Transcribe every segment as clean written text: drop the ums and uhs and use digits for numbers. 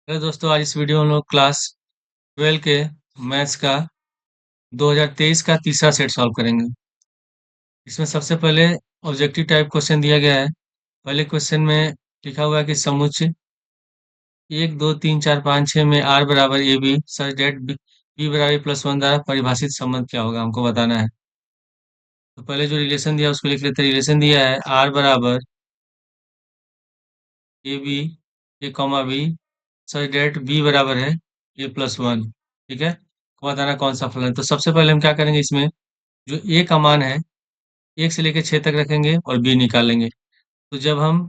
Hello दोस्तों, आज इस वीडियो में हम लोग क्लास 12 के मैथ्स का 2023 का तीसरा सेट सॉल्व करेंगे। इसमें सबसे पहले ऑब्जेक्टिव टाइप क्वेश्चन दिया गया है। पहले क्वेश्चन में लिखा हुआ है कि समुच्चय 1 2 3 4 5 6 में r बराबर A B such that B बराबर प्लस वन द्वारा परिभाषित संबंध क्या होगा, हमको बताना है। तो पहले जो रिलेशन दिया है उसको लिख लेते हैं। रिलेशन दिया है r बराबर A B A comma B such that B बराबर है ए प्लस वन। ठीक है, तो बताना कौन सा फलन है। तो सबसे पहले हम क्या करेंगे, इसमें जो ए का मान है 1 से लेकर 6 तक रखेंगे और बी निकालेंगे। तो जब हम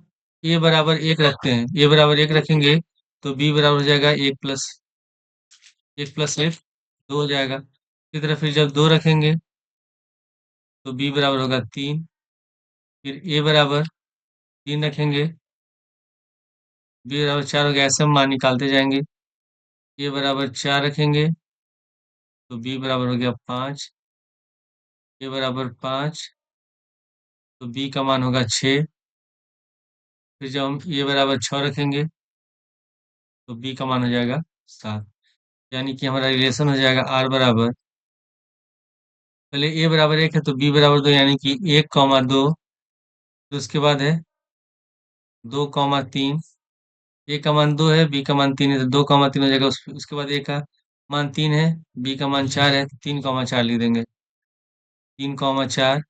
ए बराबर 1 रखते हैं, ए बराबर 1 रखेंगे तो बी बराबर हो जाएगा 1 प्लस 1 2 हो जाएगा। इसी तरह फिर जब 2 रखेंगे तो बी बराबर होगा 3। फिर ए बराबर 3 रखेंगे, बी बराबर 4 हो गया। ऐसे हम मान निकालते जाएंगे। ए बराबर 4 रखेंगे तो बी बराबर हो गया 5। ए बराबर 5 तो बी का मान होगा 6। फिर जब हम ए बराबर 6 रखेंगे तो बी का मान हो जाएगा 7। यानी कि हमारा रिलेशन हो जाएगा आर बराबर, पहले ए बराबर 1 है तो बी बराबर 2, यानी कि 1 कॉमा 2। तो उसके बाद है 2 कॉमा 3। ए का मान 2 है, बी का मान 3 है, तो 2 कॉमा 3 हो जाएगा। उसके बाद ए का मान 3 है, बी का मान 4 है, तो 3 कॉमा 4 लिख देंगे। 3 कॉमा 4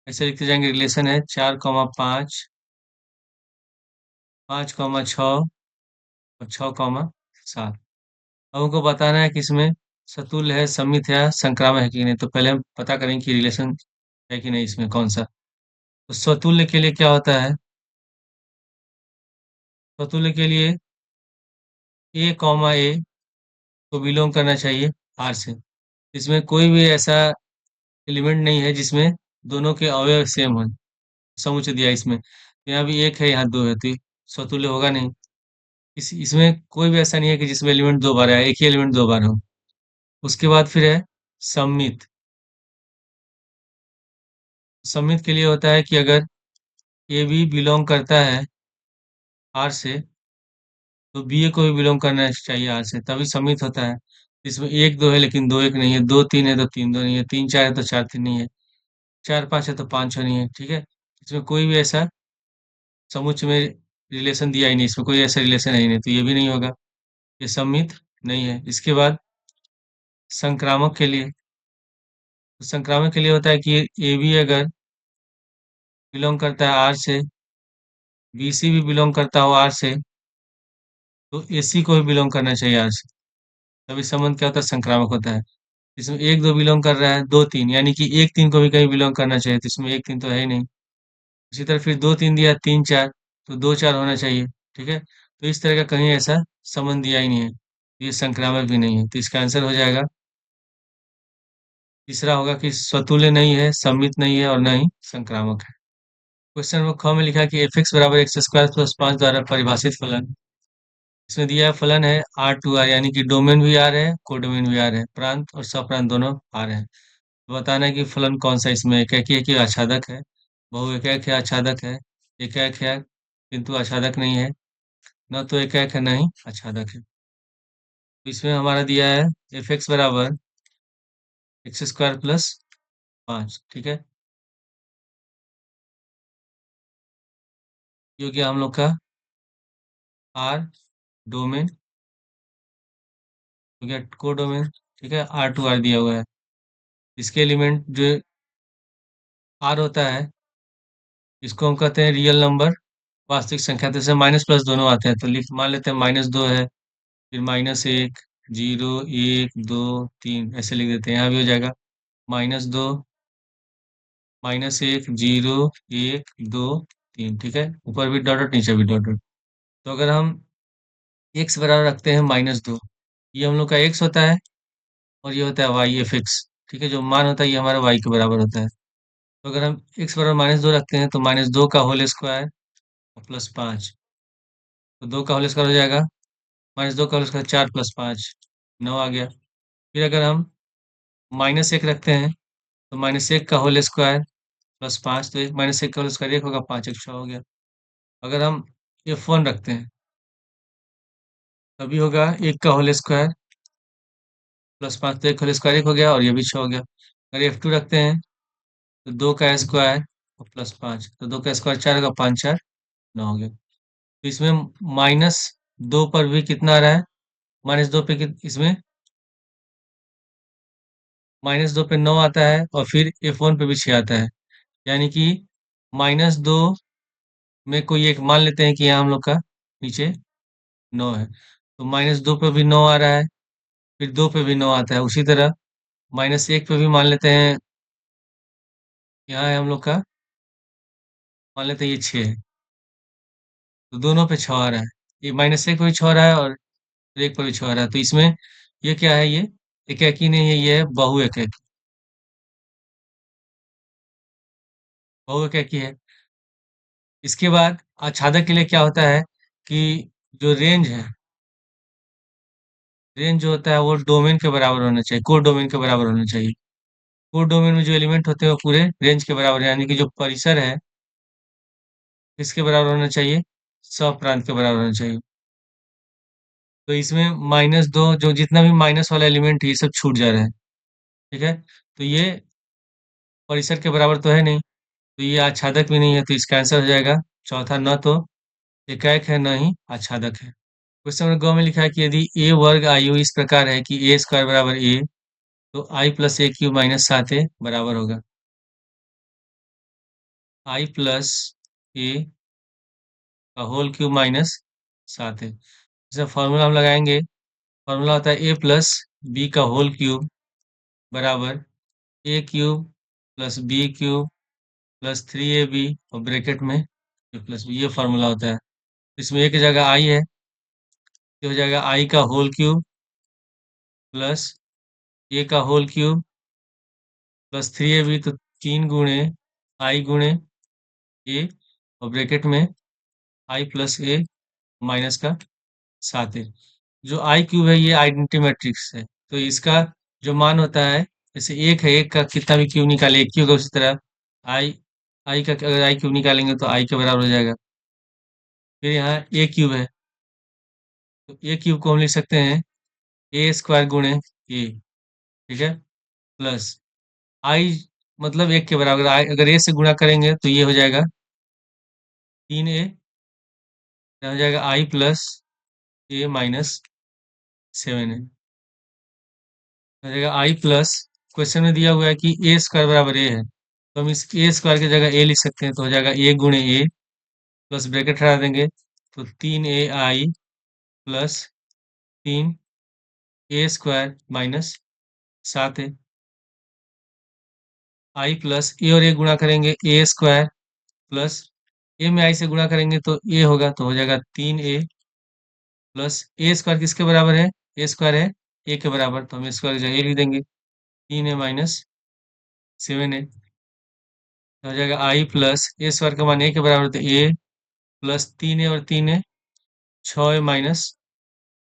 ऐसे लिखते जाएंगे। रिलेशन है 4 कॉमा 5, 5 कॉमा 6 और 6 कॉमा 7। अब हमको बताना है कि इसमें सतुल्य है, सममित है या संक्रामक है कि नहीं। तो पहले हम पता करें कि रिलेशन है कि नहीं इसमें कौन सा। तो स्वतुल्य के लिए क्या होता है, स्वतुल्य के लिए ए को बिलोंग करना चाहिए आर से। इसमें कोई भी ऐसा एलिमेंट नहीं है जिसमें दोनों के अवयव सेम हो। समुच्चय दिया है इसमें, तो यहाँ भी 1 है, यहाँ 2 है, तो ये स्वतुल्य होगा नहीं। इसमें कोई भी ऐसा नहीं है कि जिसमें एलिमेंट 2 बार है, एक ही एलिमेंट 2 बार हो। उसके बाद फिर है सममित। सममित के लिए होता है कि अगर ए बी बिलोंग करता है आर से तो बी ए को भी बिलोंग करना चाहिए आर से, तभी सम्मिलित होता है। इसमें 1 2 है लेकिन 2 1 नहीं है, 2 3 है तो 3 2 नहीं है, 3 4 है तो 4 3 नहीं है, 4 5 है तो 5 6 नहीं है। ठीक है, इसमें कोई भी ऐसा समुच्चय में रिलेशन दिया ही नहीं, इसमें कोई ऐसा रिलेशन है ही नहीं, तो ये भी नहीं होगा, ये सम्मिलित नहीं है। इसके बाद संक्रामक के लिए, तो संक्रामक के लिए होता है कि ए बी अगर बिलोंग करता है आर से, बी सी भी बिलोंग करता हो आर से, तो ए सी को भी बिलोंग करना चाहिए आर से, तभी संबंध क्या होता है, संक्रामक होता है। इसमें 1 2 बिलोंग कर रहा है, 2 3, यानी कि 1 3 को भी कहीं बिलोंग करना चाहिए, तो इसमें 1 3 तो है ही नहीं। इसी तरह फिर 2 3 दिया, 3 4, तो 2 4 होना चाहिए। ठीक है, तो इस तरह का कहीं ऐसा संबंध दिया ही नहीं है, ये संक्रामक भी नहीं है, तो इसका आंसर हो जाएगा तीसरा होगा कि स्वतुल्य नहीं है, सममित नहीं है और न ही संक्रामक है। क्वेश्चन नंबर ख में लिखा है कि एफ एक्स बराबर एक्स स्क्वायर प्लस 5 द्वारा परिभाषित फलन। इसमें दिया है फलन है आर टू आर, यानी कि डोमेन भी आर है, कोडोमेन भी आर है, प्रांत और सप्रांत दोनों आर है। बताना है कि फलन कौन सा इसमें एकाकी है कि आच्छादक है, बहु एकाक है, आच्छादक है, एकाक है किंतु आच्छादक नहीं है, न तो एकाक है न ही आच्छादक है। तो इसमें हमारा दिया है एफ एक्स बराबर एक्स स्क्वायर प्लस 5। ठीक है, जो कि हम लोग का आर डोमेन हो गया, को डोमेन। ठीक है, आर टू आर दिया हुआ है। इसके एलिमेंट जो आर होता है इसको हम कहते हैं रियल नंबर, वास्तविक संख्या। जैसे माइनस प्लस दोनों आते हैं, तो लिख मान लेते हैं -2 है, फिर -1 0 1 2 3 ऐसे लिख देते हैं। यहाँ भी हो जाएगा -2 -1 0 1 2 3। ठीक है, ऊपर भी डॉट डॉट नीचे भी डॉट डॉट। तो अगर हम x बराबर रखते हैं -2, ये हम लोग का x होता है और ये होता है y एफ एक्स। ठीक है, जो मान होता है ये हमारा y के बराबर होता है। तो अगर हम x बराबर -2 रखते हैं तो -2 का होल स्क्वायर प्लस 5, तो 2 का होल स्क्वायर हो जाएगा, -2 का होल स्क्वायर 4 प्लस 5 9 आ गया। फिर अगर हम -1 रखते हैं तो -1 का होल स्क्वायर प्लस 5, तो -1 का होल स्क्वायर 1 होगा, 5 1 6 हो गया। अगर हम F1 रखते हैं तभी होगा 1 का होल स्क्वायर +5, तो 1 होल स्क्वायर 1 हो गया और ये भी 6 हो गया। अगर F2 रखते हैं तो 2 का स्क्वायर और +5, तो 2 का स्क्वायर 4 होगा, 5 4 9 हो गया। तो इसमें -2 पर भी कितना आ रहा है? -2 पे इसमें -2 पे 9 आता है और फिर F1 पे भी 6 आता है। यानी कि -2 में कोई एक मान लेते हैं कि यहाँ हम लोग का नीचे 9 है, तो -2 पे भी 9 आ रहा है, फिर 2 पे भी 9 आता है। उसी तरह -1 पे भी मान लेते हैं, यहाँ है हम लोग का, मान लेते हैं ये 6 है, तो दोनों पे 6 आ रहा है। ये -1 पे भी 6 आ रहा है और 1 पे भी 6 आ रहा है। तो इसमें ये क्या है? ये एकाकी नहीं है, ये है बहु एकाकी। बहु एकाकी है। इसके बाद आच्छादक के लिए क्या होता है कि जो रेंज है, रेंज जो होता है वो डोमेन के बराबर होना चाहिए, कोड डोमेन के बराबर होना चाहिए। कोड डोमेन में जो एलिमेंट होते हैं वो पूरे रेंज के बराबर है, यानी कि जो परिसर है किसके बराबर होना चाहिए? सप्रांत के बराबर होना चाहिए। तो इसमें -2 जो जितना भी माइनस वाला एलिमेंट है ये सब छूट जा रहा है। ठीक है, तो ये परिसर के बराबर तो है नहीं, तो ये आच्छादक भी नहीं है, तो इसका आंसर हो जाएगा चौथा, न तो एकाएक है न ही आच्छादक है। क्वेश्चन नंबर ग में लिखा है कि यदि ए वर्ग आयु इस प्रकार है कि ए स्क्वायर बराबर ए, तो आई प्लस ए क्यू माइनस 7 ए बराबर होगा। आई प्लस ए का होल क्यूब माइनस 7 है। इसका फॉर्मूला हम लगाएंगे। फॉर्मूला होता है ए प्लस बी का होल क्यूब बराबर A cube plus B cube plus 3ab और ब्रैकेट में ए प्लस बी, ये फॉर्मूला होता है। इसमें एक जगह आई है, ये हो जाएगा आई का होल क्यूब प्लस ए का होल क्यूब प्लस 3ab, तो 3 गुणे आई गुणे ए और ब्रैकेट में आई प्लस ए माइनस का 7 है। जो आई क्यूब है ये आइडेंटिटी मैट्रिक्स है, तो इसका जो मान होता है, जैसे एक है, एक का कितना भी क्यूब निकाले एक ही होगा, उसी तरह आई आई का अगर आई क्यूब निकालेंगे तो आई के बराबर हो जाएगा। फिर यहाँ ए क्यूब है, तो ए क्यूब को हम लिख सकते हैं ए स्क्वायर गुणे ए, ठीक है, प्लस आई मतलब एक के बराबर, अगर ए से गुणा करेंगे तो ये हो जाएगा 3a, हो जाएगा आई प्लस ए माइनस 7 है, हो जाएगा आई प्लस, क्वेश्चन में दिया हुआ है कि ए स्क्वायर बराबर ए है, तो हम इस ए स्क्वायर की जगह ए लिख सकते हैं, तो हो जाएगा ए गुणे ए प्लस ब्रैकेट हटा देंगे, तो 3ai प्लस 3a² माइनस 7 है। आई प्लस ए और ए गुणा करेंगे ए स्क्वायर प्लस ए में आई से गुणा करेंगे तो ए होगा, तो हो जाएगा 3a प्लस ए स्क्वायर किसके बराबर है? ए स्क्वायर है ए के बराबर, तो हम ए स्क्वायर की जगह ए लिख देंगे, 3a माइनस 7 है, तो हो जाएगा आई प्लस ए स्क्वायर का मान ए के बराबर, तो ए प्लस 3a और 3a 6a माइनस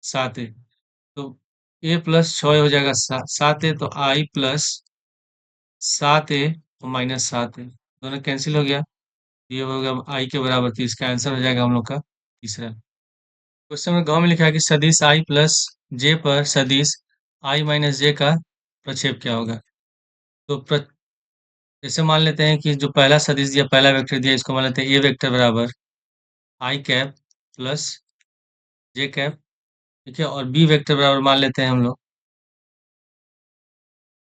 7 है, तो ए प्लस 6 हो जाएगा 7a, तो आई प्लस 7a और माइनस 7 है, दोनों कैंसिल हो गया, ये हो गया आई के बराबर, तो इसका आंसर हो जाएगा हम लोग का तीसरा। क्वेश्चन नंबर ग में लिखा है कि सदिश आई प्लस जे पर सदिश आई माइनस जे का प्रक्षेप क्या होगा? तो जैसे मान लेते हैं कि जो पहला सदिश दिया, पहला वेक्टर दिया, इसको मान लेते हैं ए वेक्टर बराबर आई कैप प्लस जे कैप, ठीक है, और बी वेक्टर बराबर मान लेते हैं हम लोग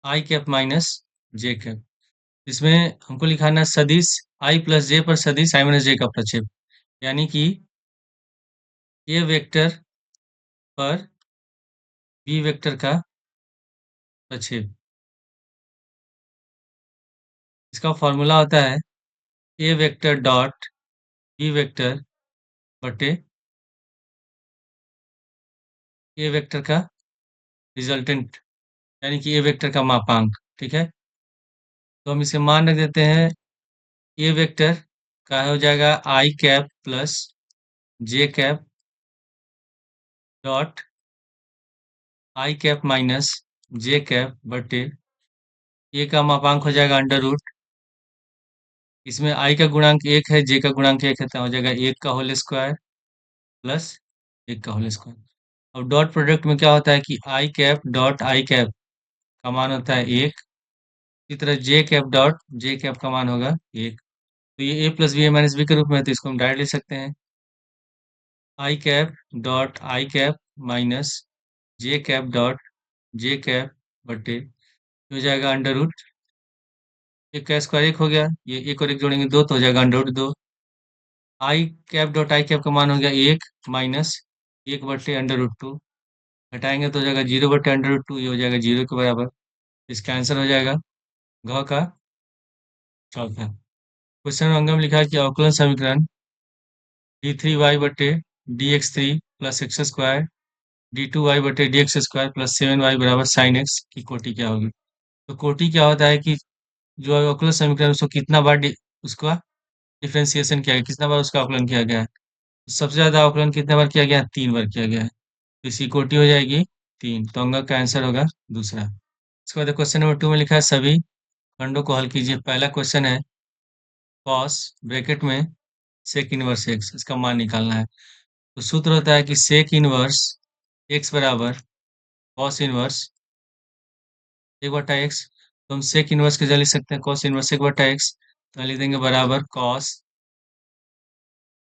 आई कैप माइनस जे कैप। इसमें हमको लिखाना है सदिश आई प्लस जे पर सदिश आई माइनस जे का प्रक्षेप, यानी कि ए वेक्टर पर बी वेक्टर का प्रक्षेप। इसका फॉर्मूला होता है A vector dot B vector बटे ए वेक्टर का रिजल्टेंट, यानी कि ए वेक्टर का मापांक, ठीक है। तो हम इसे मान रख देते हैं, ए वेक्टर का हो जाएगा I cap plus J cap dot I cap minus J cap बटे ए का मापांक हो जाएगा अंडर रूट, इसमें आई का गुणांक 1 है, जे का गुणांक 1 है, तो हो जाएगा 1 का होल स्क्वायर प्लस 1 का होल स्क्वायर। अब डॉट प्रोडक्ट में क्या होता है कि आई कैप डॉट आई कैप का मान होता है 1। इसी तरह जे कैप डॉट जे कैप का मान होगा 1। तो ये ए प्लस बी ए माइनस बी के रूप में है, तो इसको हम डायरेक्ट लिख सकते हैं। I cap dot I cap minus J cap dot J cap बटे हो जाएगा अंडर रूट, एक का स्क्वायर 1 हो गया, ये एक और एक जोड़ेंगे 2 तो हो जाएगा under root 2। I cap dot I cap का मान हो गया 1 माइनस 1 बटे अंडर रूट 2, घटाएंगे तो हो जाएगा 0 बटे अंडर रूट 2, ये हो जाएगा 0 के बराबर। इसका आंसर हो जाएगा घ का चौथा। क्वेश्चन अंग में लिखा है कि अवकलन समीकरण d3y/dx3 + x² d2y/dx² + 7y बराबर sin x की कोटि क्या होगी। तो कोटि क्या होता है कि जो अवकलन समीकरण है, उसको कितना बार उसका डिफरेंशिएशन किया गया, कितना बार उसका अवकलन किया गया है। तो सबसे ज्यादा अवकलन कितने बार किया गया है, 3 बार किया गया है, तो इसकी कोटि हो जाएगी 3, तो अंग का आंसर होगा दूसरा। इसके बाद क्वेश्चन नंबर 2 में लिखा है सभी खंडों को हल कीजिए। पहला क्वेश्चन है कॉस ब्रैकेट में सेक इनवर्स एक्स, इसका मान निकालना है। तो सूत्र होता है कि सेक इनवर्स एक्स बराबर कॉस इनवर्स 1/x। तो हम सेक इनवर्स के जगह लिख सकते हैं कॉस इनवर्स 1/x, तो लिख देंगे बराबर कॉस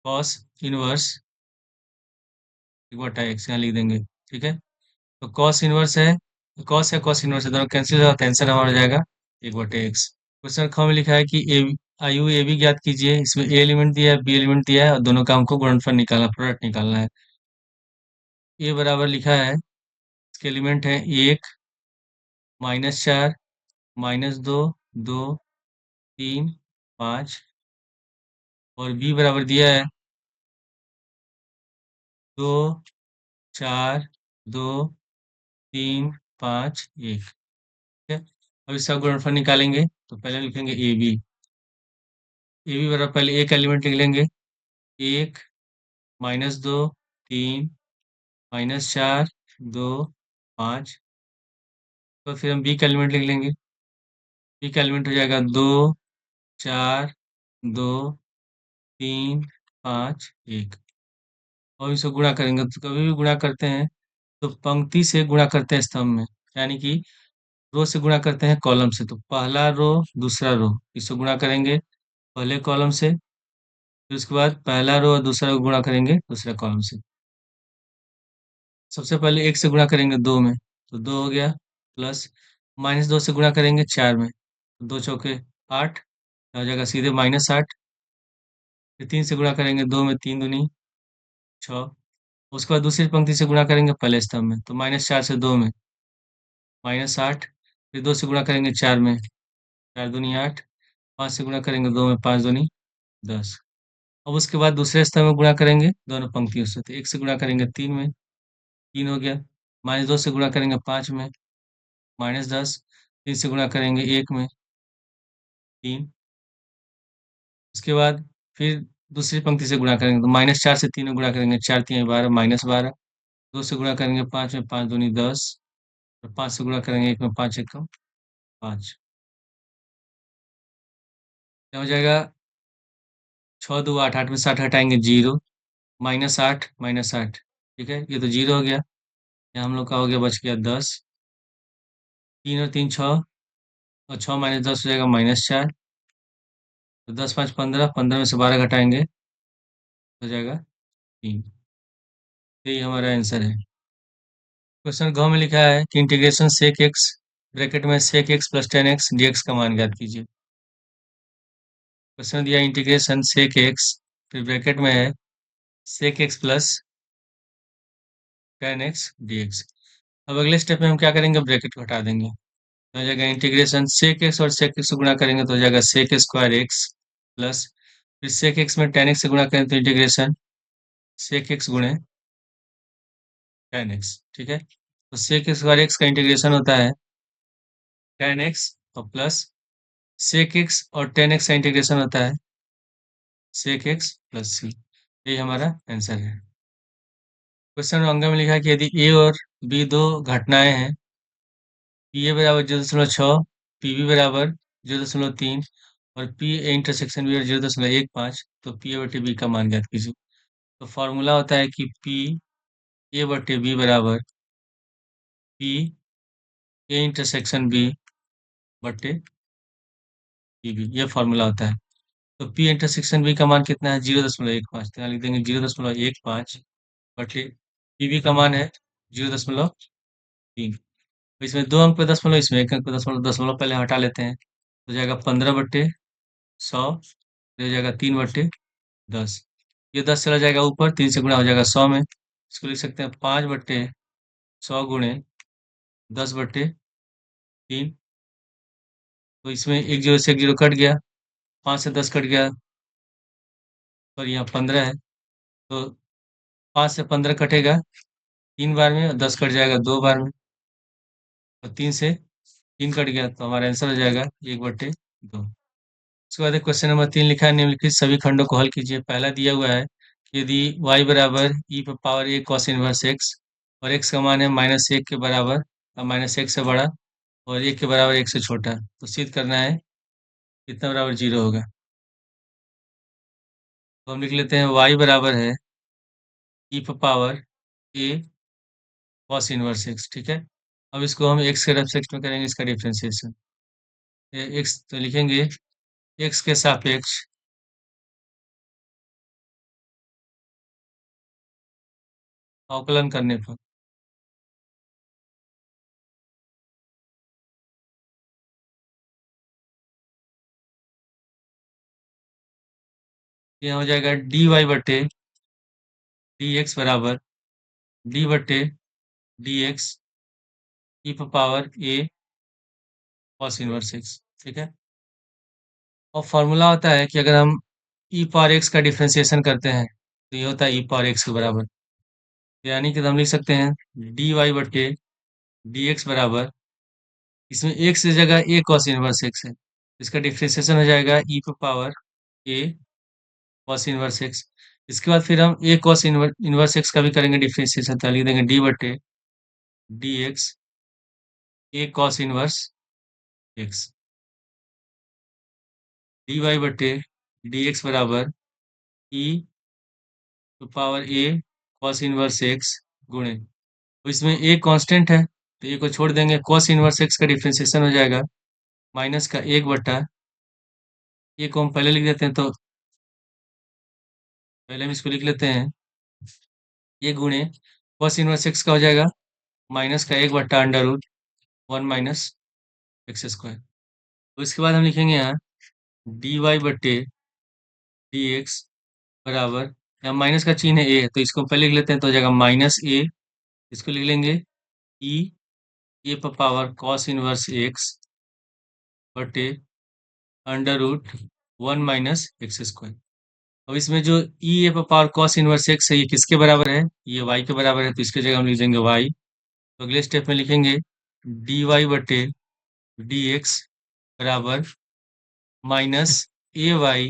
कॉस इनवर्स 1/x यहाँ लिख देंगे। ठीक है, तो कॉस इनवर्स है, कॉस है कॉस इनवर्स है, दोनों कैंसिल हो जाता है, आंसर हमारा हो जाएगा 1/x। क्वेश्चन ख में लिखा है कि ए आयु ए बी ज्ञात कीजिए। इसमें ए एलिमेंट दिया है, बी एलिमेंट दिया है, और दोनों का हमको गुणनफल निकालना, प्रोडक्ट निकालना है। ए बराबर लिखा है, इसके एलिमेंट है 1 -4 -2 2 3 5, और बी बराबर दिया है 2 4 2 3 5 1। ठीक है, अब इसका गुणनफल निकालेंगे, तो पहले लिखेंगे ए बी बराबर पहले एक एलिमेंट लिख लेंगे 1 -2 3 -4 2 5, तो फिर हम बी का एलिमेंट लिख लेंगे। बी का एलिमेंट हो जाएगा 2 4 2 3 5 1, और इसको गुणा करेंगे, तो कभी भी गुणा करते हैं तो पंक्ति से गुणा करते हैं स्तंभ में, यानी कि रो से गुणा करते हैं कॉलम से। तो पहला रो दूसरा रो, इसको गुणा करेंगे पहले कॉलम से, फिर उसके बाद पहला रो और दूसरा रो गुणा करेंगे दूसरे कॉलम से। सबसे पहले 1 से गुणा करेंगे 2 में, तो 2 हो गया, प्लस -2 से गुणा करेंगे 4 में, तो 2 चौके 8 हो जाएगा सीधे -8। फिर 3 से गुणा करेंगे 2 में, 3 दूनी 6। उसके बाद दूसरी पंक्ति से गुणा करेंगे पहले स्तंभ में, तो -4 से 2 में -8। फिर 2 से गुणा करेंगे 4 में, 4 दूनी 8। 5 से गुणा करेंगे 2 में, 5 दूनी 10। अब उसके बाद दूसरे स्तंभ में गुणा करेंगे दोनों पंक्तियों से, तो 1 से गुणा करेंगे 3 में, 3 हो गया। -2 से गुणा करेंगे 5 में, -10। 3 से गुणा करेंगे 1 में, 3। उसके बाद फिर दूसरी पंक्ति से गुणा करेंगे, तो -4 से 3 में गुणा करेंगे, 4 3 12 -12। 2 से गुणा करेंगे 5 में, 5 दूनी 10, और 5 से गुणा करेंगे 1 में, 5 1 5। क्या हो जाएगा, 6 2 8, 8 में 60 हटाएंगे 0, -8 -8। ठीक है, ये तो 0 हो गया, यहाँ हम लोग का हो गया बच गया 10। 3 और 3 6, और 6 -10 हो जाएगा -4, तो 10 5 15, 15 में से 12 घटाएंगे हो जाएगा 3। यही हमारा आंसर है। क्वेश्चन घ में लिखा है कि इंटीग्रेशन सेक एक्स ब्रैकेट में सेक एक्स प्लस 10x dx का मान ज्ञात कीजिए। क्वेश्चन दिया इंटीग्रेशन सेक एक्स, फिर ब्रैकेट में है सेक एक्स प्लस 10x dx। अब अगले स्टेप में हम क्या करेंगे, ब्रैकेट को हटा देंगे, तो हो जाएगा इंटीग्रेशन सेक एक्स और सेक एक्स को गुणा करेंगे तो हो जाएगा सेक स्क्वायर एक्स प्लस, फिर सेक एक्स में 10x से गुणा करें तो इंटीग्रेशन सेक एक्स गुणे 10x। ठीक है, तो सेक स्क्वायर एक्स का इंटीग्रेशन होता है 10x, और प्लस सेक एक्स और 10x का इंटीग्रेशन होता है सेक एक्स प्लस सी। यही हमारा आंसर है। क्वेश्चन अंग में लिखा है कि यदि ए और बी दो घटनाएं हैं, पी ए बराबर 0.6, पी बी बराबर 0.3, और पी ए इंटरसेक्शन बी बराबर 0.15, तो पी ए बटे बी का मान ज्ञात कीजिए। तो फॉर्मूला होता है कि पी ए बटे बी बराबर पी ए इंटरसेक्शन बी बटे पी बी, ये फॉर्मूला होता है। तो पी इंटरसेक्शन बी का मान कितना है? 0.15, तो यहाँ लिख देंगे 0.15 बटे पी बी का मान है 0.3। तो इसमें 2 अंक पे दशमलव, इसमें 1 अंक पे दशमलव, दशमलव पहले हटा लेते हैं, तो जाएगा 15/100, हो जाएगा 3/10। ये 10 चला जाएगा ऊपर, 3 से गुणा हो जाएगा 100 में, इसको लिख सकते हैं 5/100 गुणे 10/3। तो इसमें एक जीरो से एक जीरो कट गया, 5 से 10 कट गया, और यहाँ 15 है, तो 5 से 15 कटेगा 3 बार में, और 10 कट जाएगा 2 बार में, और 3 से 3 कट गया, तो हमारा आंसर हो जाएगा 1/2। उसके बाद क्वेश्चन नंबर 3 लिखा है, निम्नलिखित सभी खंडों को हल कीजिए। पहला दिया हुआ है कि यदि y बराबर e पर power a cos inverse x, और x का मान है -1 के बराबर, और -1 से बड़ा, और 1 के बराबर 1 से छोटा, तो सिद्ध करना है कितना बराबर 0 होगा। तो हम लिख लेते हैं y बराबर है e पर power a cos inverse x, ठीक है। अब इसको हम x के रेस्पेक्ट में करेंगे इसका डिफ्रेंसिएशन। x तो लिखेंगे x के सापेक्ष अवकलन करने पर ये हो जाएगा dy बटे dx बराबर d बटे dx e पर power a cos inverse x, ठीक है। और फॉर्मूला होता है कि अगर हम e पावर x का डिफरेंशिएशन करते हैं, तो ये होता है e पावर x के बराबर, यानी कि हम लिख सकते हैं dy बटे dx बराबर, इसमें x की जगह a cos इनवर्स x है, इसका डिफरेंशिएशन हो जाएगा e पर power a cos inverse x। इसके बाद फिर हम a cos इनवर्स x का भी करेंगे डिफरेंशिएशन, तो लिख देंगे d बटे dx a cos inverse x, dy बटे dx बराबर e तो power a cos inverse x गुणे, तो इसमें a कांस्टेंट है, तो a को छोड़ देंगे, cos इनवर्स x का डिफरेंशिएशन हो जाएगा माइनस का 1/, a को हम पहले लिख देते हैं, तो पहले हम इसको लिख लेते हैं, ये गुणे cos इनवर्स x का हो जाएगा माइनस का 1/√1 माइनस एक्स स्क्वायर। तो इसके बाद हम लिखेंगे यहाँ dy बटे dx बराबर, यहाँ माइनस का चिन्ह है a, तो इसको पहले लिख लेते हैं, तो हो जाएगा -a, इसको लिख लेंगे e ए पर पावर cos इनवर्स x बटे √1 माइनस एक्स स्क्वायर। अब इसमें जो ई ए पर पावर cos इनवर्स x है, ये किसके बराबर है? ये y के बराबर है, तो इसके जगह हम लिख देंगे y। तो अगले स्टेप में लिखेंगे dy बटे dx बराबर माइनस ए वाई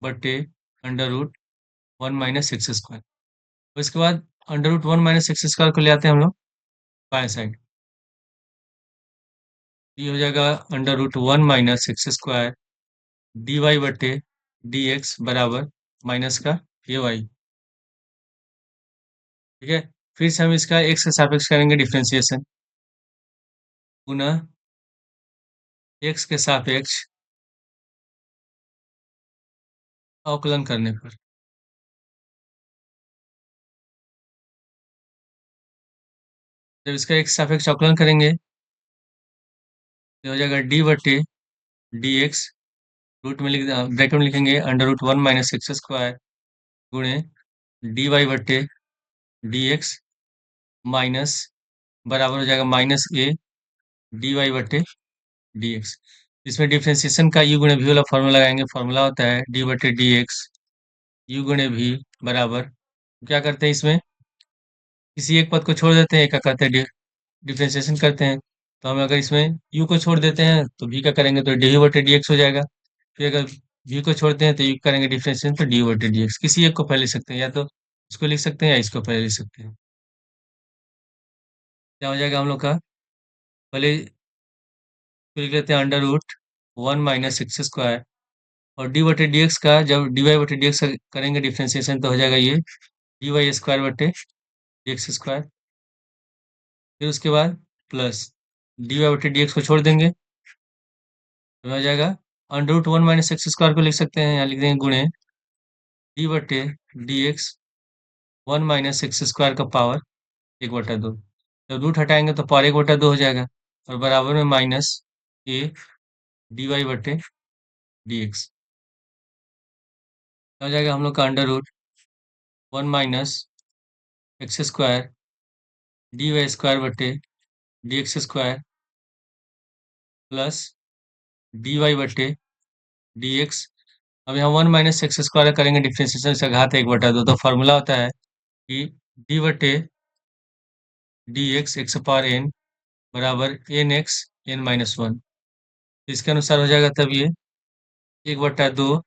बटे √1 माइनस एक्स स्क्वायर। तो इसके बाद √1 माइनस एक्स स्क्वायर को ले आते हैं हम लोग बाएं साइड, ये हो जाएगा √1 माइनस एक्स स्क्वायर dy बटे dx बराबर माइनस का ए वाई, ठीक है। फिर से हम इसका x के सापेक्ष करेंगे डिफरेंशिएशन, पुनः x के सापेक्ष अवकलन करने पर, जब इसका x सापेक्ष अवकलन करेंगे, तो हो जाएगा d बटे डी एक्स, रूट में लिख ब्रैकेट में लिखेंगे √1 माइनस एक्स स्क्वायर गुणे डी वाई बटे डी एक्स माइनस, बराबर हो जाएगा माइनस ए डी वाई बटे डी एक्स। इसमें डिफ्रेंसिएशन का यू गुणे वी वाला फॉर्मूला लगाएंगे, फॉर्मूला होता है डी बटे डी एक्स यू गुणे वी बराबर, क्या करते हैं इसमें किसी एक पद को छोड़ देते हैं, एक का करते हैं डिफ्रेंसिएशन करते हैं, तो हम अगर इसमें u को छोड़ देते हैं तो v का करेंगे तो डी बटे डी एक्स हो जाएगा। फिर अगर v को छोड़ते हैं तो u करेंगे डिफ्रेंसिएशन, तो डी बटे डी एक्स, किसी एक को पहले लिख सकते हैं, या तो इसको लिख सकते हैं या इसको पहले लिख सकते हैं। क्या हो जाएगा हम लोग का, पहले लिख लेते हैं √1 माइनस एक्स स्क्वायर, और डी बटे डी एक्स का जब डी वाई बटे डी एक्स करेंगे डिफ्रेंसिएशन, तो हो जाएगा ये डी वाई स्क्वायर बटे एक्स स्क्वायर, फिर उसके बाद प्लस डी वाई बटे डी एक्स को छोड़ देंगे तो हो जाएगा under root one minus X square को लिख सकते हैं, यहाँ लिख देंगे गुणे डी बटे D x one minus X square का पावर एक बटा दो। जब रूट हटाएंगे तो पावर एक बटा दो हो जाएगा और बराबर में माइनस ए डी वाई बटे डी एक्स हो जाएगा हम लोग का under root one minus X square D Y square बटे D X square plus D Y बटे डी एक्स। अब यहाँ वन माइनस एक्स स्क्वायर करेंगे डिफ्रेंसिएशन से घात एक बटा दो, तो फॉर्मूला होता है कि डी बटे डी एक्स पावर एन बराबर N X N minus one. इसके अनुसार हो जाएगा तब ये एक बटा दो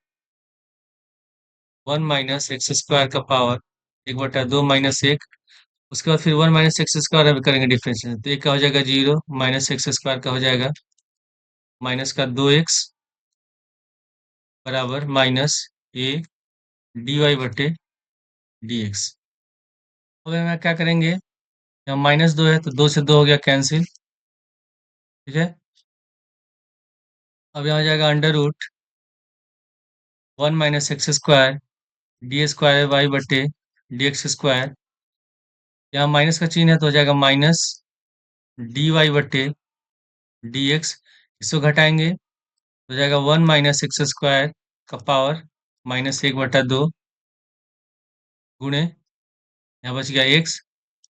वन माइनस एक्स स्क्वायर का पावर एक बटा दो माइनस एक, उसके बाद फिर वन माइनस एक्स स्क्वायर अभी करेंगे डिफ्रेंशिएशन, तो एक का हो जाएगा जीरो माइनस एक्स स्क्वायर का हो जाएगा माइनस का दो एक्स बराबर माइनस ए डी वाई बटे डी एक्स। अब यहाँ क्या करेंगे, यहाँ माइनस दो है तो दो से दो हो गया कैंसिल, ठीक है। अब यहाँ हो जाएगा under root one minus X square D square Y बटे डी एक्स स्क्वायर, यहाँ माइनस का चिन्ह है तो हो जाएगा माइनस डी वाई बटे डी एक्स, इसको घटाएंगे तो हो जाएगा वन माइनस एक्स स्क्वायर का पावर माइनस एक बटा दो गुणे यहाँ बच गया एक्स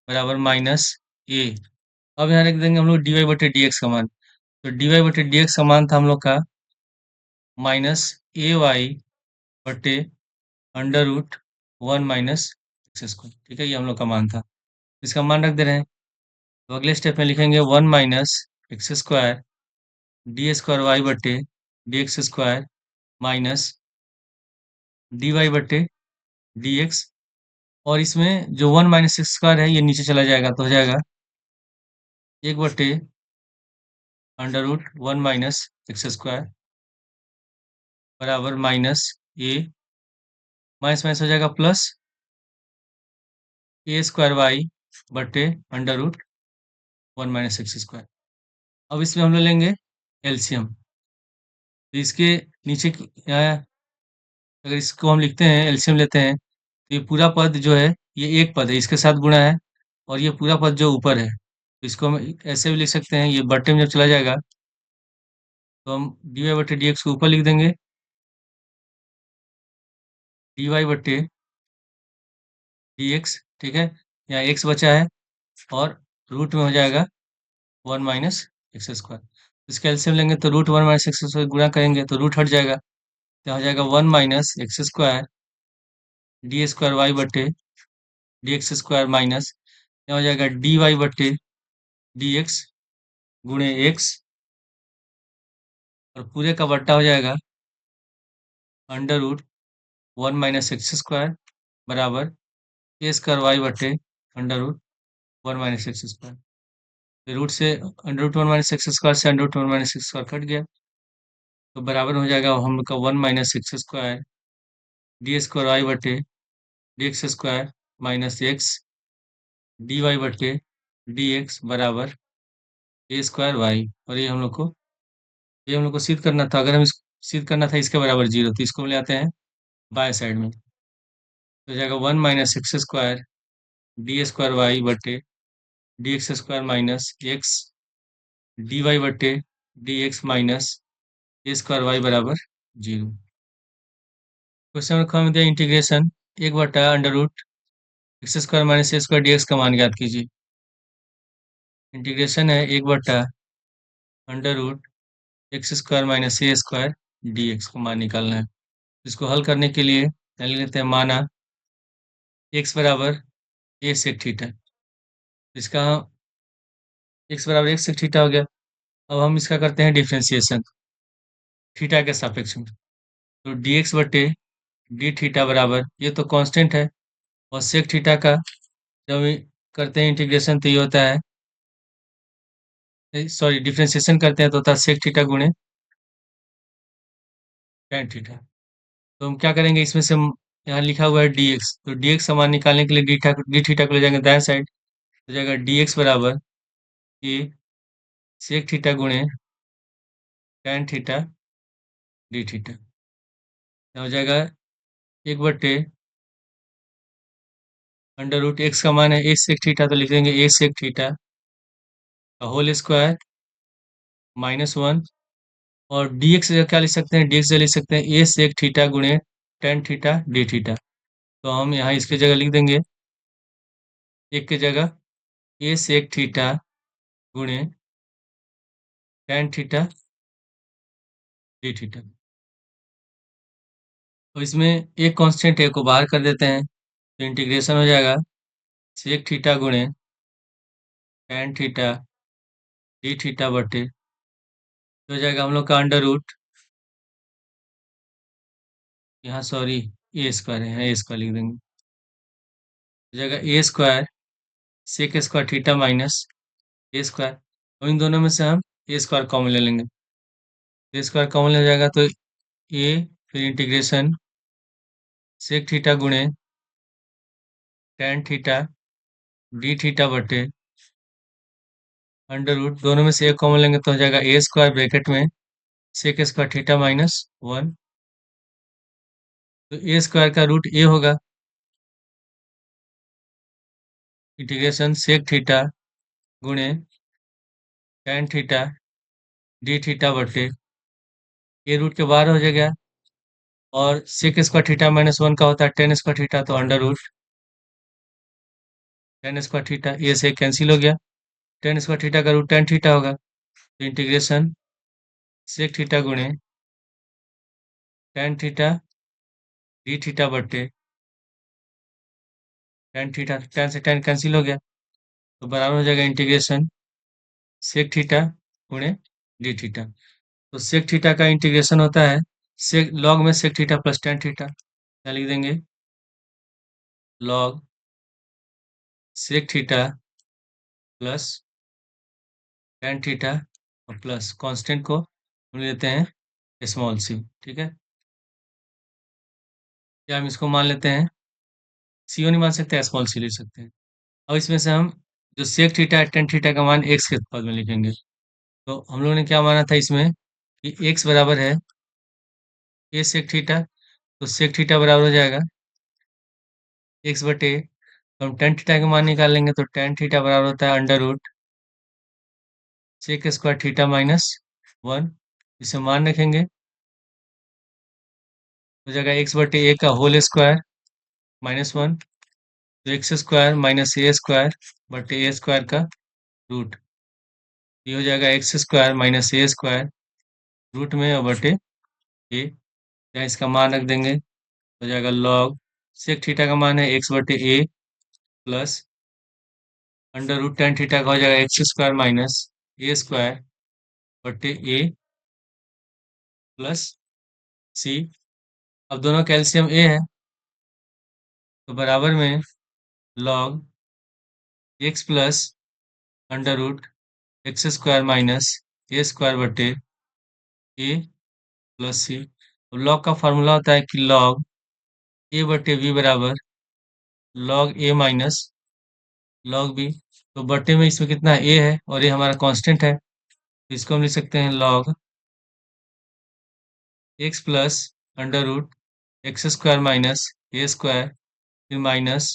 बराबर माइनस ए। अब यहाँ लिख देंगे हम लोग डी वाई बटे डी एक्स का मान, तो डी वाई बटे डी एक्स का मान था हम लोग का माइनस ए वाई बटे under root one minus X square, ठीक है, ये हम लोग का मान था, इसका मान रख दे रहे हैं। तो अगले स्टेप में लिखेंगे one minus X square D square Y बटे D X square minus D Y बटे डी एक्स, और इसमें जो वन माइनस एक्स स्क्वायर है ये नीचे चला जाएगा तो हो जाएगा एक बटे under root one minus X square बराबर माइनस ए माइनस माइनस हो जाएगा प्लस ए स्क्वायर वाई बटे under root one minus X square. अब इसमें हम लोग लेंगे एलसीएम, तो इसके नीचे अगर इसको हम लिखते हैं एलसीएम लेते हैं तो ये पूरा पद जो है ये एक पद है, इसके साथ गुणा है, और ये पूरा पद जो ऊपर है तो इसको हम ऐसे भी लिख सकते हैं, ये बटे में जब चला जाएगा तो हम डी वाई बटे डी एक्स को ऊपर लिख देंगे, डी वाई बटे डी एक्स, ठीक है, यहाँ एक्स बचा है और रूट में हो जाएगा वन माइनस एक्स स्क्वायर, इसका एलसीएम लेंगे तो root one minus X square गुणा करेंगे तो रूट हट जाएगा, तो हो जाएगा one minus X square D square Y बटे डी एक्स स्क्वायर माइनस यहाँ हो जाएगा डी वाई बटे डी एक्स गुणे एक्स, और पूरे का बट्टा हो जाएगा under root one minus X square बराबर ए स्क्वायर वाई बटे under root one minus X square, root से under root one minus X square से under root one minus X square cut गया, तो बराबर हो जाएगा हम लोग का one minus X square D square Y बटे D X square minus X D Y बटे डी एक्स बराबर ए स्क्वायर वाई, और ये हम लोग को सिद्ध करना था, अगर हम इस सिद्ध करना था इसके बराबर जीरो तो इसको हम ले आते हैं बाय साइड में, तो हो जाएगा one minus X square D square Y बटे D X square minus X D Y बटे D X minus A square Y बराबर जीरो। क्वेश्चन नंबर में दिया इंटीग्रेशन एक बटा under root X square minus A square D X का मान ज्ञात कीजिए। इंटीग्रेशन है एक बटा under root X square minus A square D X को मान निकालना है। इसको हल करने के लिए लिख लेते हैं माना एक्स बराबर ए सेक थीटा, इसका एक्स बराबर एक सेक थीटा हो गया। अब हम इसका करते हैं डिफ्रेंसिएशन थीटा के सापेक्ष में, तो डी एक्स बटे डी थीटा बराबर ये तो कांस्टेंट है, और सेक थीटा का जब करते हैं इंटीग्रेशन तो ये होता है, सॉरी डिफ्रेंसिएशन करते हैं तो होता है सेक थीटा गुणे टैन थीटा। तो हम क्या करेंगे इसमें से यहाँ लिखा हुआ है dx, तो dx समान निकालने के लिए डी थीटा को ले जाएंगे दाएं साइड, हो जाएगा dx बराबर a sec थीटा गुणे tan थीटा डी थीटा, हो जाएगा 1/, अंडर रूट एक्स का मान है a sec थीटा, तो लिख देंगे a sec theta whole square -1, और dx जगह क्या लिख सकते हैं, dx जगह लिख सकते हैं a sec थीटा गुणे tan थीटा डी थीटा, तो हम यहाँ इसके जगह लिख देंगे, एक की जगह a sec थीटा गुणे tan थीटा डी थीटा। तो इसमें एक कांस्टेंट है को बाहर कर देते हैं, तो इंटीग्रेशन हो जाएगा sec थीटा गुणे tan थीटा डी थीटा बटे, तो हो जाएगा हम लोग का अंडर रूट, यहाँ सॉरी ए स्क्वायर है, ए स्क्वायर लिख देंगे, हो जाएगा A square sec square theta minus A square, और इन दोनों में से हम ए स्क्वायर कॉमन ले लेंगे, ए स्क्वायर कॉमन हो जाएगा तो ए, फिर इंटीग्रेशन सेक थीटा गुणे tan थीटा डी थीटा बटे अंडर रूट, दोनों में से एक कॉमन लेंगे तो हो जाएगा ए स्क्वायर ब्रैकेट में सेक स्क्वायर थीटा -1, तो ए स्क्वायर का रूट ए होगा, इंटीग्रेशन सेक थीटा गुणे tan थीटा डी थीटा बटे, ए रूट के बाहर हो जाएगा, और सेक स्क्वायर थीटा -1 का होता है tan स्क्वायर थीटा, तो under root tan square theta, A से कैंसिल हो गया, tan स्क्वायर थीटा का रूट tan थीटा होगा, तो इंटीग्रेशन सेक थीटा गुणे tan थीटा डी थीटा बटे tan थीटा, tan से tan कैंसिल हो गया, तो बराबर हो जाएगा इंटीग्रेशन सेक थीटा गुणे डी थीटा, तो सेक थीटा का इंटीग्रेशन होता है सेक लॉग में sec theta plus tan theta, क्या लिख देंगे, log sec theta plus tan theta और प्लस कांस्टेंट को हम लेते हैं स्मॉल सी, ठीक है, या हम इसको मान लेते हैं सी ओ नहीं मान सकते, स्मॉल सी ले सकते हैं। अब इसमें से हम जो सेक थीटा है tan थीटा का मान एक्स के पद में लिखेंगे, तो हम लोगों ने क्या माना था इसमें कि एक्स बराबर है ए सेक थीटा, तो सेक थीटा बराबर हो जाएगा एक्स बटे, तो हम tan थीटा का मान निकाल लेंगे, तो tan थीटा बराबर होता है under root sec square theta -1, इसे मान रखेंगे, हो जाएगा एक्स बटे ए का होल स्क्वायर -1, तो x square minus A square बटे ए स्क्वायर का रूट, ये हो जाएगा X square minus A square root में और बटे ए, या इसका मान रख देंगे, हो जाएगा लॉग सेक थीटा का मान है एक्स बटे A plus under root tan theta का हो जाएगा X square minus A square बटे ए प्लस सी, अब दोनों कैल्शियम ए है, तो बराबर में log X plus under root X square minus A square बटे ए प्लस सी, तो लॉग का फॉर्मूला होता है कि लॉग ए बटे वी बराबर लॉग ए माइनस लॉग बी, तो बटे में इसमें कितना ए है और ये हमारा कांस्टेंट है, तो इसको हम लिख सकते हैं log X plus under root X square minus A square फिर माइनस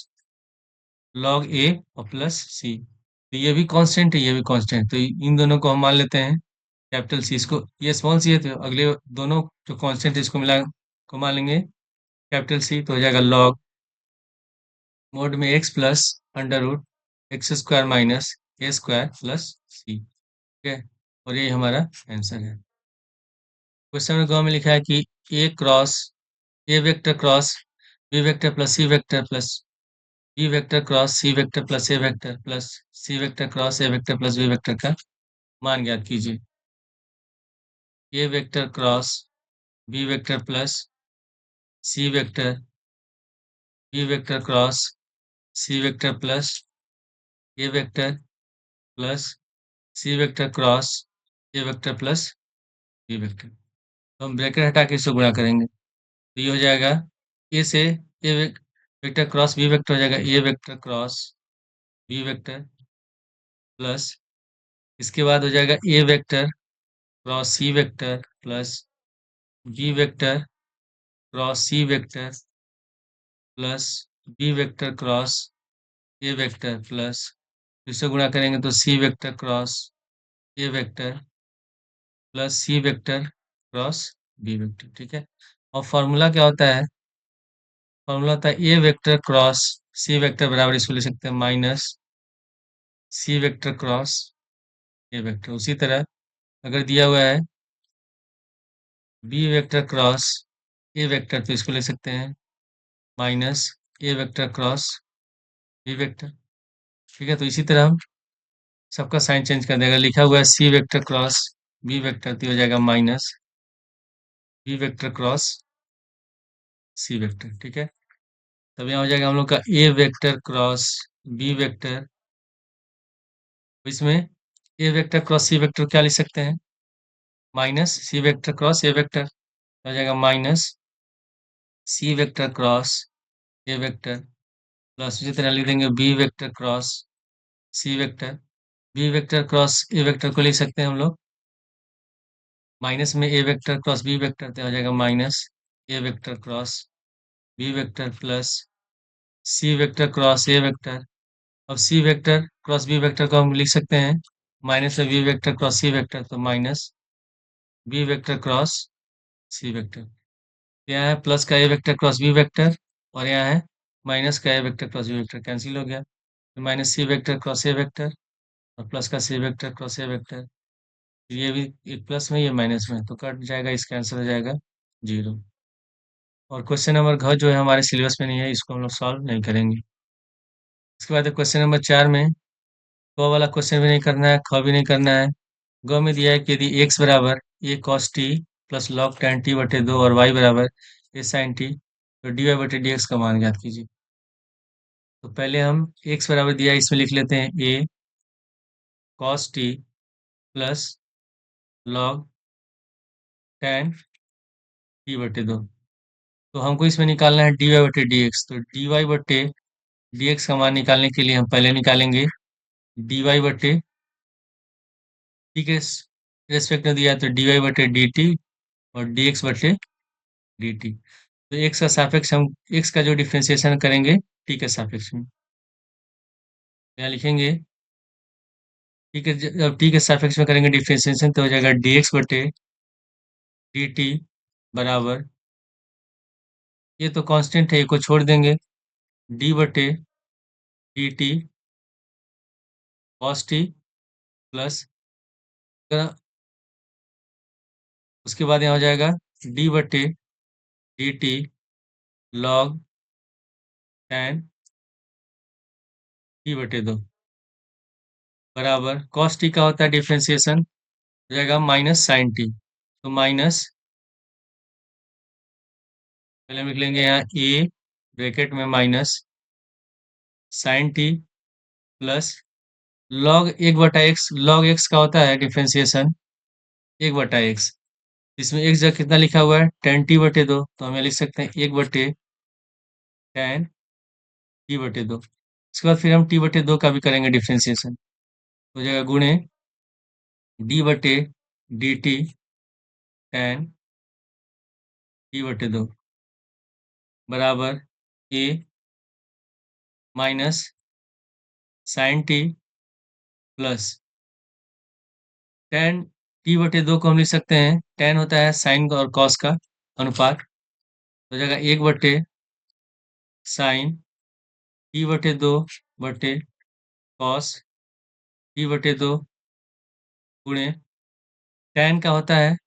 लॉग ए और प्लस सी, तो ये भी कांस्टेंट है, ये भी कांस्टेंट, तो इन दोनों को हम मान लेते हैं कैपिटल सी, इसको ये स्मॉल सी है, तो अगले दोनों जो कांस्टेंट है इसको मिला को मान लेंगे कैपिटल सी, तो हो जाएगा लॉग मोड में X plus under root X square minus A square plus C, ठीक है, और ये हमारा आंसर है। क्वेश्चन नंबर 2 में लिखा है कि A cross A vector cross B vector plus C vector plus B vector cross C vector plus A vector plus C vector cross A vector plus B vector का मान ज्ञात कीजिए। A vector cross B vector plus C vector B vector cross C vector plus A vector plus C vector cross A vector plus B vector, तो हम bracket हटा के इससे गुणा करेंगे, तो ये हो जाएगा ए से A vector cross B vector हो जाएगा A vector cross B vector plus इसके बाद हो जाएगा A vector cross C vector plus B vector cross C vector plus B vector cross A vector plus इससे गुणा करेंगे तो C vector cross A vector plus C vector cross B vector. ठीक है, और फॉर्मूला क्या होता है? फॉर्मूला होता है A vector cross C vector बराबर इसको लिख सकते हैं minus C vector cross A vector. उसी तरह अगर दिया हुआ है B vector cross A vector तो इसको ले सकते हैं minus A vector cross B vector. ठीक है, तो इसी तरह हम सबका साइन चेंज कर देगा। लिखा हुआ है C vector cross B vector तो हो जाएगा minus B vector cross C vector. ठीक है, तब यहाँ हो जाएगा हम लोग का A vector cross B vector. इसमें A vector cross C vector क्या लिख सकते हैं? Minus C vector cross A vector हो जाएगा minus C vector cross A vector plus इसी तरह लिख देंगे B vector cross C vector. B vector cross A vector को लिख सकते हैं हम लोग माइनस में A vector cross B vector तो हो जाएगा minus A vector cross B vector plus C vector cross A vector. अब C vector cross B vector को हम लिख सकते हैं माइनस में B vector cross C vector तो minus B vector cross C vector. यहाँ है प्लस का A vector cross B vector और यहाँ है माइनस का A vector cross B vector, cancel हो गया। तो minus C vector cross A vector और प्लस का C vector cross A vector. ये भी एक प्लस में ये माइनस में तो कट जाएगा, इसका आंसर हो जाएगा 0। और क्वेश्चन नंबर घ जो है हमारे सिलेबस में नहीं है, इसको हम लोग सॉल्व नहीं करेंगे। इसके बाद क्वेश्चन नंबर 4 में क वाला क्वेश्चन भी नहीं करना है, ख भी नहीं करना है। ग में दिया है कि यदि x बराबर A cos T plus log ten T बटे 2 और y बराबर ए साइन टी तो डी वाई बटे डी एक्स का मान ज्ञात कीजिए। तो पहले हम x बराबर दिया है इसमें लिख लेते हैं A cos T plus log ten T बटे 2। तो हमको इसमें निकालना है डी वाई बटे डी एक्स। तो डी वाई बटे डी एक्स का मान निकालने के लिए हम पहले निकालेंगे डी वाई बटे टी के रेस्पेक्ट में दिया है तो डी वाई बटे डी टी और डी एक्स बटे डी टी। तो एक्स का सापेक्ष हम एक्स का जो डिफ्रेंसिएशन करेंगे टी के सापेक्ष में यहाँ लिखेंगे टी के जब टी के सापेक्ष में करेंगे डिफ्रेंसिएशन तो हो जाएगा डी एक्स बटे डी टी बराबर, ये तो कांस्टेंट है, ये को छोड़ देंगे डी बटे D T cos T plus उसके बाद यहाँ हो जाएगा डी बटे D T log ten T बटे 2 बराबर कॉस टी का होता है डिफ्रेंसिएशन हो जाएगा माइनस साइन टी। तो माइनस पहले हम लिख लेंगे यहाँ ए ब्रैकेट में minus sine T plus log 1/x। Log X का होता है डिफ्रेंसिएशन 1/x। इसमें एक जगह कितना लिखा हुआ है टेन टी बटे 2 तो हमें लिख सकते हैं 1/10 टी बटे 2। उसके बाद फिर हम टी बटे 2 का भी करेंगे डिफ्रेंसिएशन, हो जाएगा गुणे डी बटे डी टी टेन टी बटे 2 बराबर A minus sine T plus ten T बटे 2 को हम लिख सकते हैं, टेन होता है साइन और कॉस का अनुपात, हो जाएगा 1/साइन टी बटे 2 बटे कॉस टी बटे 2 गुणे टेन का होता है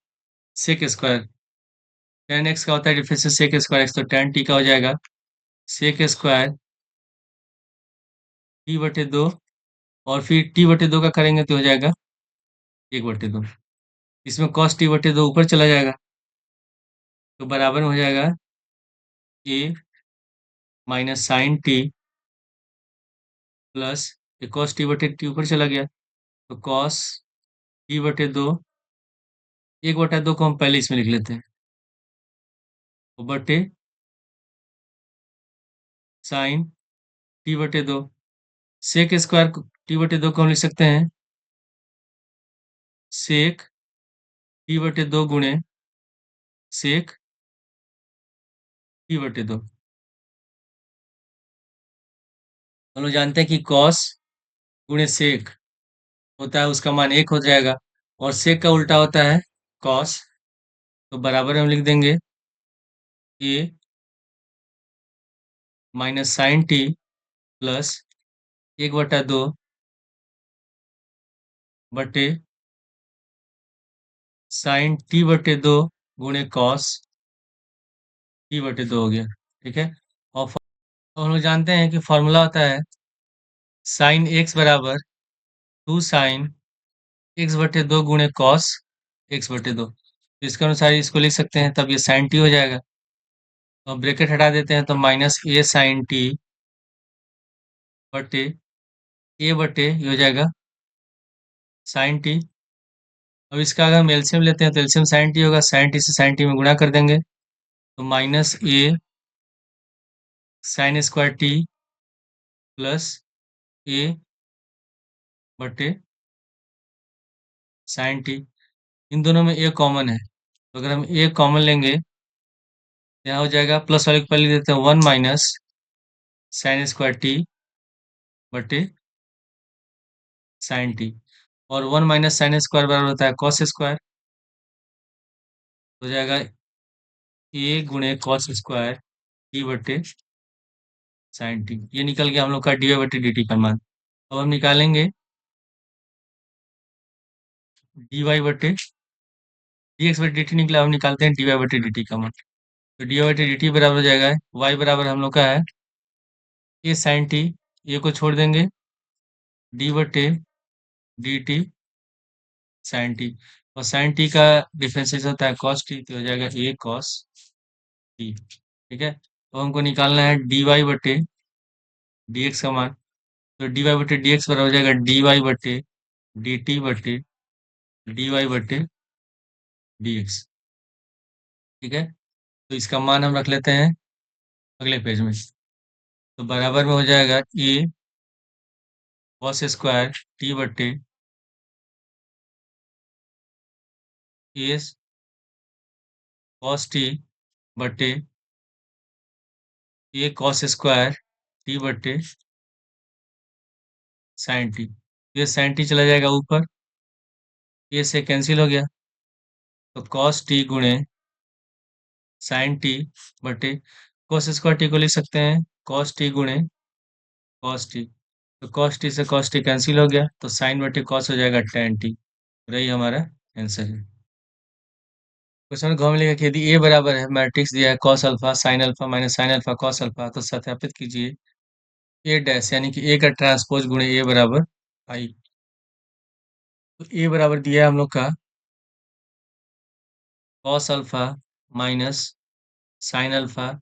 सेक स्क्वायर, टेन एक्स का होता है डिफरेंस सेक स्क्वायर एक्स तो टेन टी का हो जाएगा सेक स्क्वायर टी बटे 2 और फिर टी बटे 2 का करेंगे तो हो जाएगा 1/2। इसमें कॉस टी बटे 2 ऊपर चला जाएगा तो बराबर में हो जाएगा A minus sine T plus cos T बटे टी ऊपर चला गया तो कॉस टी बटे 2, 1/2 को हम पहले इसमें लिख लेते हैं तो बटे साइन टी बटे दो। सेक स्क्वायर टी बटे दो को हम लिख सकते हैं सेक टी बटे दो गुणे सेक टी बटे दो। हम लोग जानते हैं कि कॉस गुणे सेक होता है, उसका मान एक हो जाएगा, और सेक का उल्टा होता है कॉस। तो बराबर हम लिख देंगे ए माइनस साइन टी प्लस 1/2 बटे साइन टी बटे दो गुणे कॉस टी बटे दो हो गया। ठीक है। और हम लोग जानते हैं कि फॉर्मूला होता है साइन एक्स बराबर 2 साइन एक्स बटे दो गुणे कॉस एक्स बटे दो। तो इसके अनुसार इसको लिख सकते हैं, तब ये साइन टी हो जाएगा। तो ब्रैकेट हटा देते हैं, तो माइनस ए साइन टी बटे ए बटे ये हो जाएगा साइन टी। अब इसका अगर हम एलसीएम लेते हैं तो एलसीएम साइन टी होगा, साइन टी से साइन टी में गुणा कर देंगे, तो माइनस ए साइन स्क्वायर टी प्लस ए बटे साइन टी। इन दोनों में ए कॉमन है, तो अगर हम ए कॉमन लेंगे, यहाँ हो जाएगा प्लस वाले को पहले देते हैं 1 - साइन स्क्वायर टी बटे साइन टी, और 1 - साइन स्क्वायर बराबर होता है कॉस स्क्वायर। हो जाएगा ए गुणे कॉस स्क्वायर टी बटे साइन टी। ये निकल गया हम लोग का डी बटे डी टी का मान। अब हम निकालेंगे डी वाई बटे डी एक्स बटे डी टी निकला, हम निकालते हैं डी वाई बटे डी टी का मान। तो डी वाई बटे डी टी बराबर हो जाएगा वाई बराबर हम लोग का है ए साइन टी, ए को छोड़ देंगे, डी बटे डी टी साइन टी, और साइन टी का डिफरेंशिएशन होता है कॉस टी, तो हो जाएगा ए कॉस टी। ठीक है। तो हमको निकालना है डी वाई बटे डी एक्स का मान। तो डी वाई बटे डी एक्स बराबर हो जाएगा डी वाई बटे डी टी बटे डी वाई बटे डी एक्स। ठीक है। तो इसका मान हम रख लेते हैं अगले पेज में। तो बराबर में हो जाएगा ए कॉस स्क्वायर टी बटे ए कॉस टी बटे ए कॉस स्क्वायर टी बटे साइन टी। ये साइन टी चला जाएगा ऊपर, ए से कैंसिल हो गया, तो कॉस टी गुणे साइन टी बटे कॉस स्क्वायर टी को लिख सकते हैं कॉस टी गुणे कॉस टी। तो कॉस टी से कॉस टी कैंसिल हो गया, तो साइन बटे कॉस हो जाएगा टेन टी। रही हमारा आंसर है। क्वेश्चन में घाव मिलेगा कि यदि ए बराबर है, मैट्रिक्स दिया है cos alpha sine alpha minus sine alpha cos alpha, तो सत्यापित कीजिए ए डैश यानी कि ए का ट्रांसपोज गुणे ए बराबर आई। तो ए बराबर दिया है हम लोग का cos alpha minus sine alpha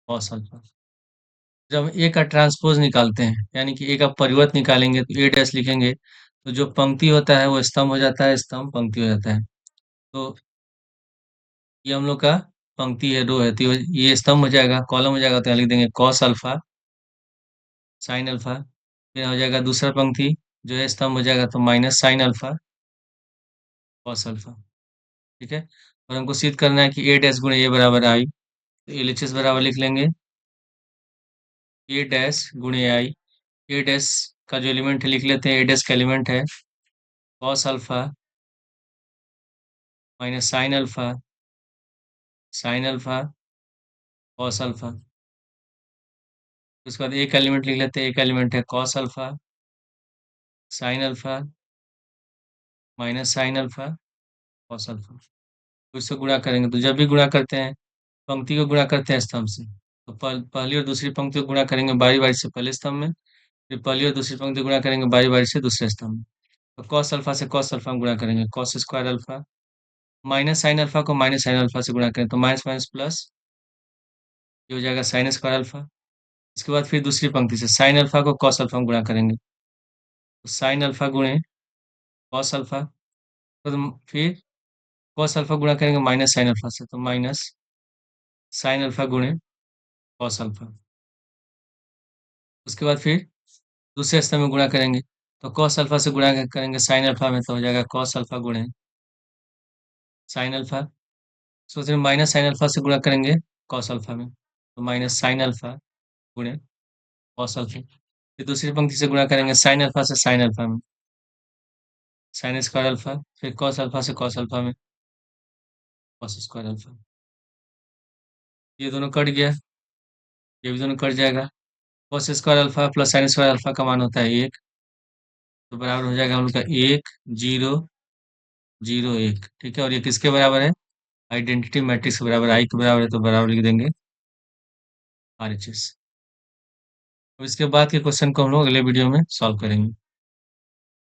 cos alpha. जब हम ए का ट्रांसपोज निकालते हैं यानी कि ए का परिवर्त निकालेंगे, तो ए डैश लिखेंगे, तो जो पंक्ति होता है वो स्तंभ हो जाता है, स्तंभ पंक्ति हो जाता है। तो ये हम लोग का पंक्ति है, रो है, तो ये स्तंभ हो जाएगा, कॉलम हो जाएगा, तो यहाँ लिख देंगे कॉस अल्फा साइन अल्फा। फिर हो जाएगा दूसरा पंक्ति जो है स्तंभ हो जाएगा, तो minus sine alpha cos alpha. ठीक है। और हमको सिद्ध करना है कि ए डैश गुणे ए बराबर आई, तो एलएचएस बराबर लिख लेंगे ए डैश गुणे आई। ए डैश का जो एलिमेंट है लिख लेते हैं, ए डैश का एलिमेंट है cos alpha minus sine alpha cos alpha. उसके बाद एक एलिमेंट लिख लेते हैं, एक एलिमेंट है cos alpha sine alpha minus sine alpha cos alpha. तो इससे गुणा करेंगे, तो जब भी गुणा करते हैं पंक्ति को गुणा करते हैं स्तंभ से, तो पहली और दूसरी पंक्ति को गुणा करेंगे बारी बारी से पहले स्तंभ में, फिर पहली और दूसरी पंक्ति को गुणा करेंगे बारी बारी से दूसरे स्तंभ में। तो कॉस अल्फा से कॉस अल्फा में गुणा करेंगे cos square alpha, minus sine alpha को माइनस साइन अल्फा से गुणा करें तो माइनस माइनस प्लस, ये हो जाएगा साइन स्क्वायर अल्फा। इसके बाद फिर दूसरी पंक्ति से साइन अल्फा को कॉस अल्फा में गुणा करेंगे, तो साइन अल्फा गुणे कॉस अल्फा, तो फिर कॉस अल्फा गुणा करेंगे माइनस साइन अल्फा से, तो माइनस साइन अल्फा गुणे कॉस अल्फा। उसके बाद फिर दूसरे स्तर में गुणा करेंगे, तो कॉस अल्फा से गुणा करेंगे साइन अल्फा में, तो हो जाएगा कॉस अल्फा गुणे साइन अल्फा। सोच रहे माइनस साइन अल्फा से गुणा करेंगे कॉस अल्फा में, तो माइनस साइन अल्फा गुणे कॉस अल्फा। फिर दूसरी पंक्ति से गुणा करेंगे साइन अल्फा से साइन अल्फा में, साइन स्क्वायर अल्फा। फिर कॉस अल्फा से कॉस अल्फा में, कॉस स्क्वायर अल्फा। ये दोनों कट गया, ये भी दोनों कट जाएगा। Cos square alpha plus sine square alpha का मान होता है 1, तो बराबर हो जाएगा हम लोग का 1 0 0 1। ठीक है, और ये किसके बराबर है? आइडेंटिटी मैट्रिक्स के बराबर, आई के बराबर है, तो बराबर लिख देंगे RHS। अब इसके बाद के क्वेश्चन को हम लोग अगले वीडियो में सॉल्व करेंगे।